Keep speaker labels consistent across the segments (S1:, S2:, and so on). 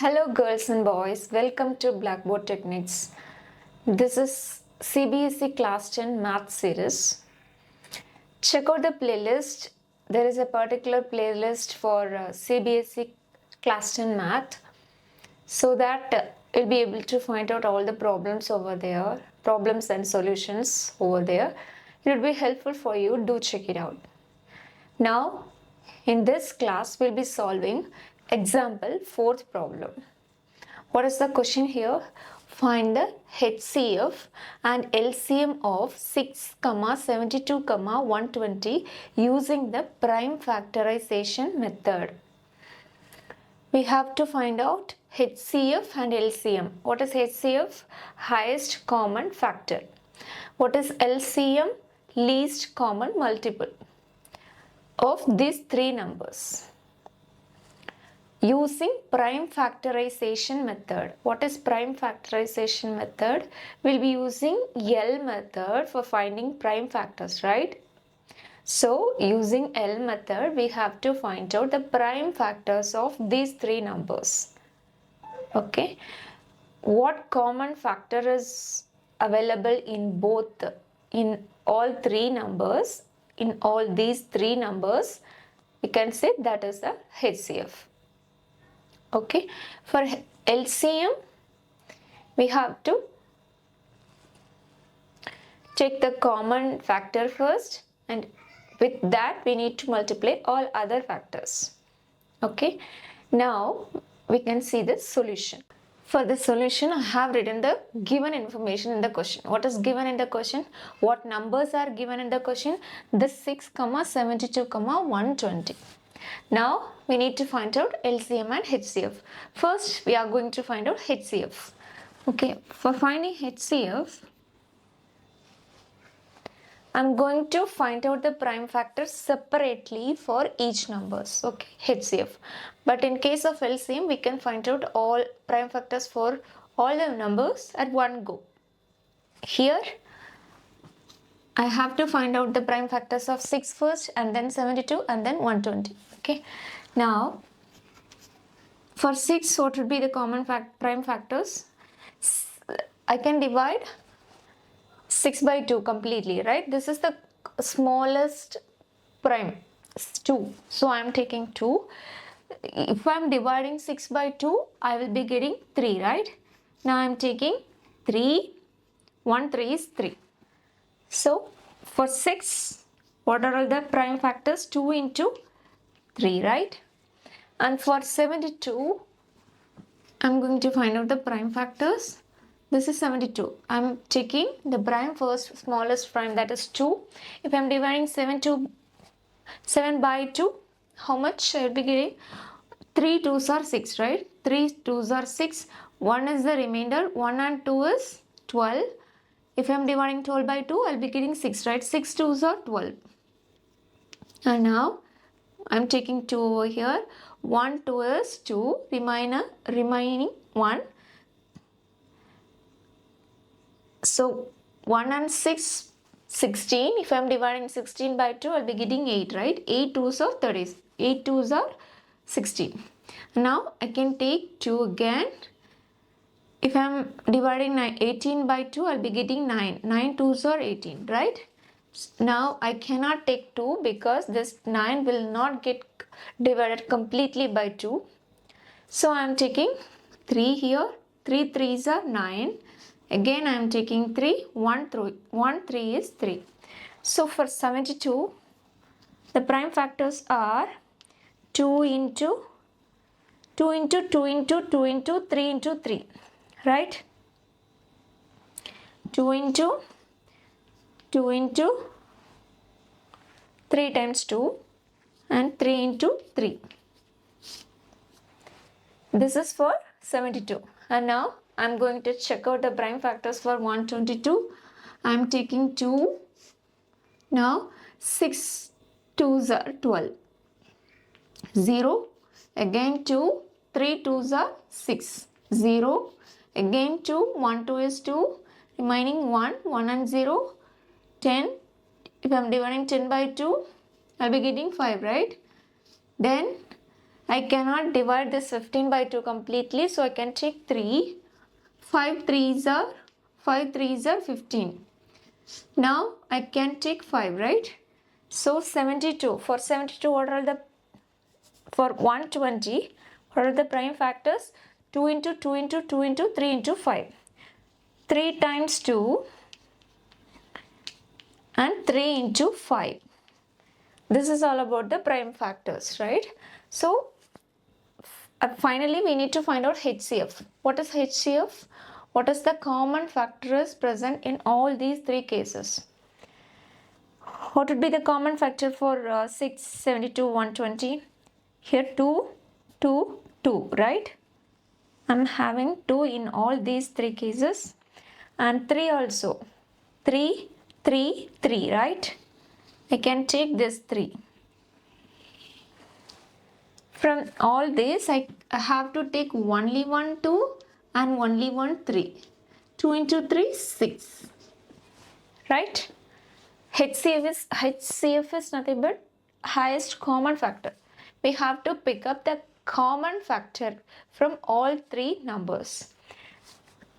S1: Hello girls and boys, welcome to Blackboard Techniques. This is CBSE Class 10 Math series. Check out the playlist. There is a particular playlist for CBSE Class 10 Math so that you'll be able to find out all the problems over there, problems and solutions over there. It will be helpful for you. Do check it out. Now, in this class, we'll be solving example 4th problem. What is the question here? Find the HCF and LCM of 6, 72, 120 using the prime factorization method. We have to find out HCF and LCM. What is HCF? Highest common factor. What is LCM? Least common multiple of these three numbers. Using prime factorization method. What is prime factorization method? We'll be using L method for finding prime factors, right? So, using L method, we have to find out the prime factors of these three numbers. Okay. What common factor is available in all three numbers? In all these three numbers, we can say that is the HCF. Okay, for LCM, we have to check the common factor first, and with that we need to multiply all other factors. Okay, now we can see the solution. For the solution, I have written the given information in the question. What is given in the question? What numbers are given in the question? The 6, 72, 120. Now, we need to find out LCM and HCF. First, we are going to find out HCF. Okay, for finding HCF, I'm going to find out the prime factors separately for each numbers. Okay, HCF. But in case of LCM, we can find out all prime factors for all the numbers at one go. Here, I have to find out the prime factors of 6 first, and then 72, and then 120. Okay. Now, for 6, what would be the common prime factors? I can divide 6 by 2 completely, right? This is the smallest prime, 2. So, I am taking 2. If I am dividing 6 by 2, I will be getting 3, right? Now, I am taking 3. 1, 3 is 3. So, for 6, what are all the prime factors? 2 into 3, right? And for 72, I'm going to find out the prime factors. This is 72. I'm taking the prime first, smallest prime, that is 2. If I'm dividing 7 by 2, how much I will be getting? 3 2s are 6, right? 3 2s are 6. 1 is the remainder. 1 and 2 is 12. If I'm dividing 12 by 2, I'll be getting 6, right? 6 2s are 12. And now, I'm taking 2 over here. 1, 2 is 2. Remaining 1. So, 1 and 6, 16. If I'm dividing 16 by 2, I'll be getting 8, right? 8 2s are 30. 8 2s are 16. Now, I can take 2 again. If I'm dividing 18 by 2, I'll be getting 9. 9 2s are 18, right? Now, I cannot take 2 because this 9 will not get divided completely by 2. So, I am taking 3 here. 3 3s are 9. Again, I am taking 3. 1 3 is 3. So, for 72, the prime factors are 2 into 2 into 2 into 2 into 3 into 3. Right? 2 into 2 into 3 times 2 and 3 into 3. This is for 72. And now I am going to check out the prime factors for 122. I am taking 2. Now 6 2s are 12. 0. Again 2. 3 2s are 6. 0. Again 2. 1 2 is 2. Remaining 1. 1 and 0. 10. If I am dividing 10 by 2, I will be getting 5, right? Then I cannot divide this 15 by 2 completely, so I can take 3. 5 3s are 15. Now I can take 5, right? So 72. For 72, what are the, for 120, what are the prime factors? 2 into 2 into 2 into 3 into 5. 3 times 2 and 3 into 5. This is all about the prime factors, right? So finally we need to find out HCF. What is HCF? What is the common factors present in all these three cases? What would be the common factor for 6, 72, 120? Here 2, 2, 2, right? I'm having 2 in all these three cases, and 3 also. 3, 3, 3, right? I can take this 3. From all this, I have to take only one 2 and only one 3. 2 into 3, 6. Right? HCF is nothing but highest common factor. We have to pick up the common factor from all three numbers.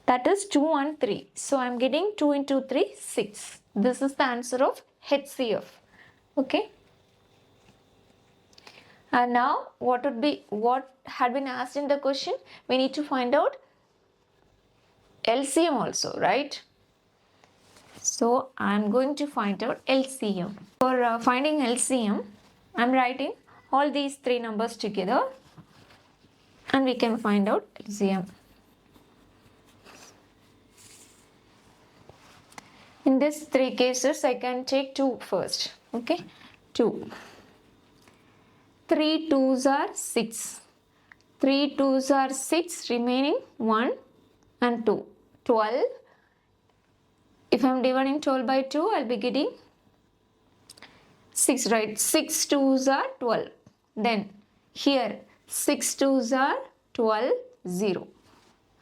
S1: That is 2 and 3. So I am getting 2 into 3, 6. This is the answer of HCF. Okay. And now what had been asked in the question? We need to find out LCM also, right? So I am going to find out LCM. For finding LCM, I am writing all these three numbers together and we can find out LCM. In these three cases, I can take 2 first. Okay, 2. 3 2s are 6. 3 2s are 6, remaining 1 and 2. 12. If I am dividing 12 by 2, I will be getting 6, right? 6 2s are 12. Then here 6 2s are 12, 0.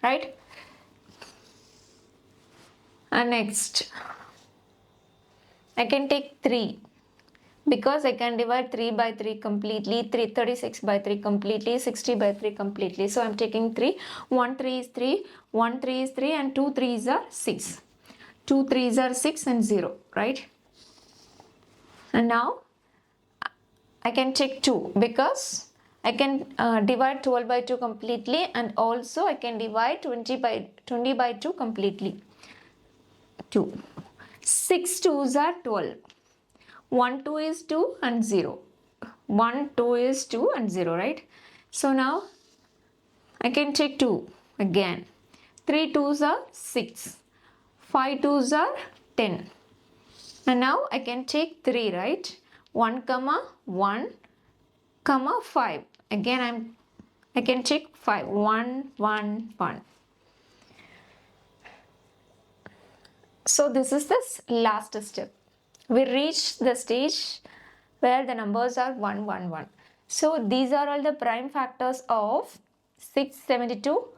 S1: Right? And next, I can take 3. Because I can divide 3 by 3 completely, 36 by 3 completely, 60 by 3 completely. So I am taking 3. 1 3 is 3, 1 3 is 3 and 2 3s are 6. 2 3s are 6 and 0, right? And now I can take 2 because I can divide 12 by 2 completely and also I can divide 20 by 2 completely. 2. 6 2s are 12. 1 2 is 2 and 0. 1 2 is 2 and 0, right? So now I can take 2 again. 3 2s are 6. 5 2s are 10. And now I can take 3, right? 1 comma 1 comma 5. Again I can take 5. 1 1 1. So this is the last step. We reach the stage where the numbers are 1 1 1. So these are all the prime factors of 672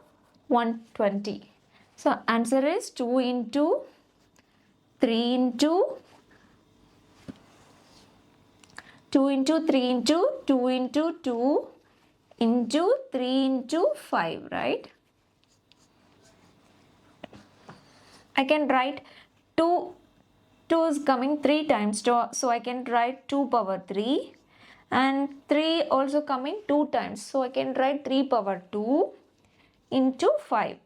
S1: 120. So answer is 2 into 3 into 2 into 3 into 2 into 2 into 3 into 5, right? I can write 2 is coming 3 times, so I can write 2 power 3 and 3 also coming 2 times, so I can write 3 power 2 into 5.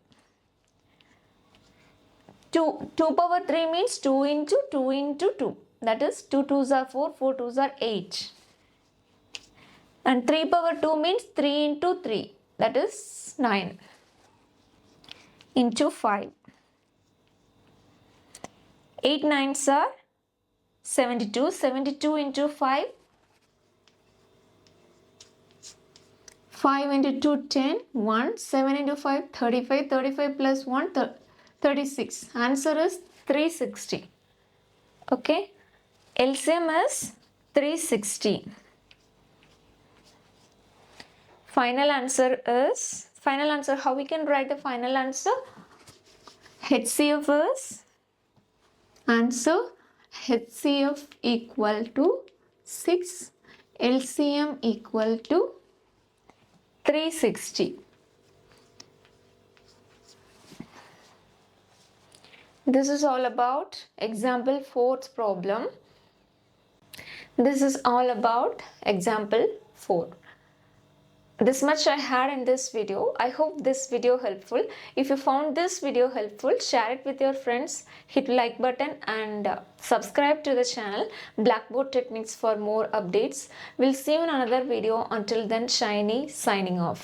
S1: 2 power 3 means 2 into 2 into 2, that is 2 2s are 4, 4 2s are 8, and 3 power 2 means 3 into 3, that is 9 into 5. 8 9s are 72. 72 into 5. 5 into 2, 10. 1. 7 into 5, 35. 35 plus 1, 36. Answer is 360. Okay. LCM is 360. Final answer, how we can write the final answer? HCF is answer HCF equal to 6, LCM equal to 360. This is all about example 4th problem. This is all about example 4. This much I had in this video. I hope this video helpful. If you found this video helpful, share it with your friends, hit like button and subscribe to the channel Blackboard Techniques for more updates. We'll see you in another video. Until then, Shiny signing off.